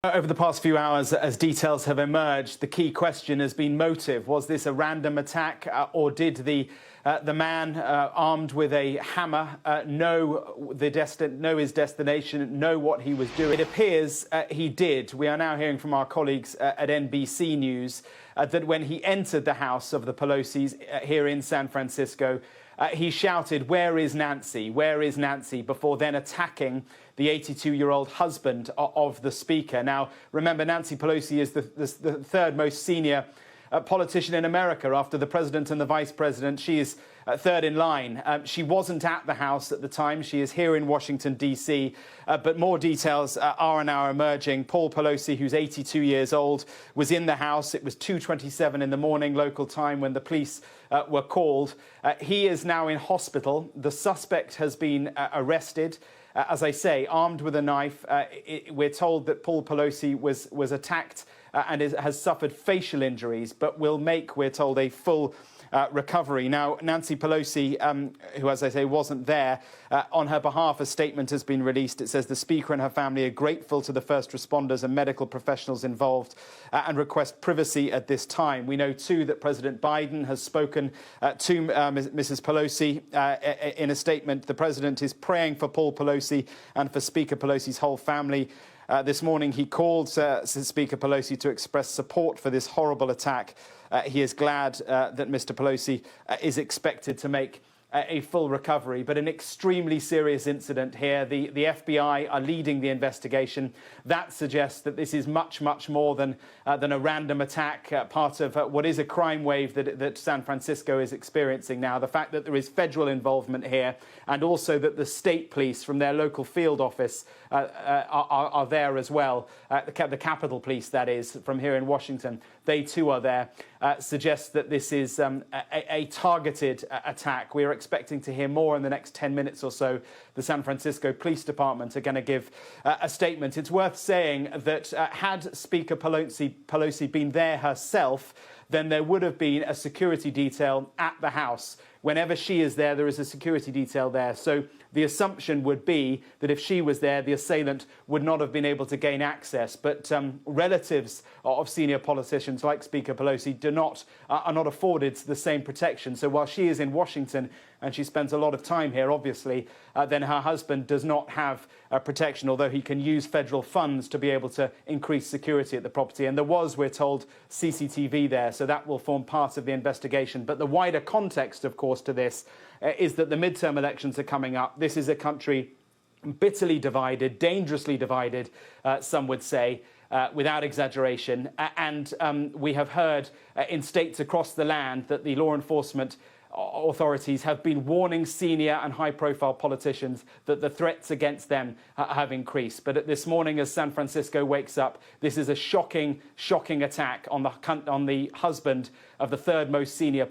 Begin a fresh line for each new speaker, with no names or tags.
Over the past few hours, as details have emerged, the key question has been motive. Was this a random attack, or did the man armed with a hammer know his destination, know what he was doing? It appears he did. We are now hearing from our colleagues at NBC News that when he entered the house of the Pelosis here in San Francisco, he shouted, "Where is Nancy? Where is Nancy?" before then attacking the 82-year-old husband of the Speaker. Now, remember, Nancy Pelosi is the third most senior politician in America after the President and the Vice President. She is third in line. She wasn't at the House at the time. She is here in Washington, D.C., but more details are now emerging. Paul Pelosi, who's 82 years old, was in the House. It was 2:27 in the morning local time when the police were called. He is now in hospital. The suspect has been arrested. As I say, armed with a knife. We're told that Paul Pelosi was attacked and has suffered facial injuries, but will make, we're told, a full recovery. Now, Nancy Pelosi, who, as I say, wasn't there, on her behalf, a statement has been released. It says the Speaker and her family are grateful to the first responders and medical professionals involved and request privacy at this time. We know, too, that President Biden has spoken to Mrs. Pelosi in a statement. The President is praying for Paul Pelosi and for Speaker Pelosi's whole family. This morning, he called Speaker Pelosi to express support for this horrible attack. He is glad that Mr. Pelosi is expected to make a full recovery, but an extremely serious incident here. The FBI are leading the investigation. That suggests that this is much more than a random attack, part of what is a crime wave that San Francisco is experiencing now. The fact that there is federal involvement here, and also that the state police from their local field office are there as well. The Capitol Police, that is, from here in Washington, they too are there. Suggests that this is a targeted attack. We are expecting to hear more in the next 10 minutes or so. The San Francisco Police Department are going to give a statement. It's worth saying that had Speaker Pelosi been there herself, then there would have been a security detail at the House. Whenever she is there, there is a security detail there. So the assumption would be that if she was there, the assailant would not have been able to gain access. But relatives of senior politicians like Speaker Pelosi are not afforded the same protection. So while she is in Washington and she spends a lot of time here, obviously, then her husband does not have protection, although he can use federal funds to be able to increase security at the property. And there was, we're told, CCTV there, so that will form part of the investigation. But the wider context, of course, to this is that the midterm elections are coming up. This is a country bitterly divided, dangerously divided, some would say, without exaggeration. And we have heard in states across the land that the law enforcement authorities have been warning senior and high-profile politicians that the threats against them have increased. But this morning, as San Francisco wakes up, this is a shocking attack on the husband of the third most senior politician.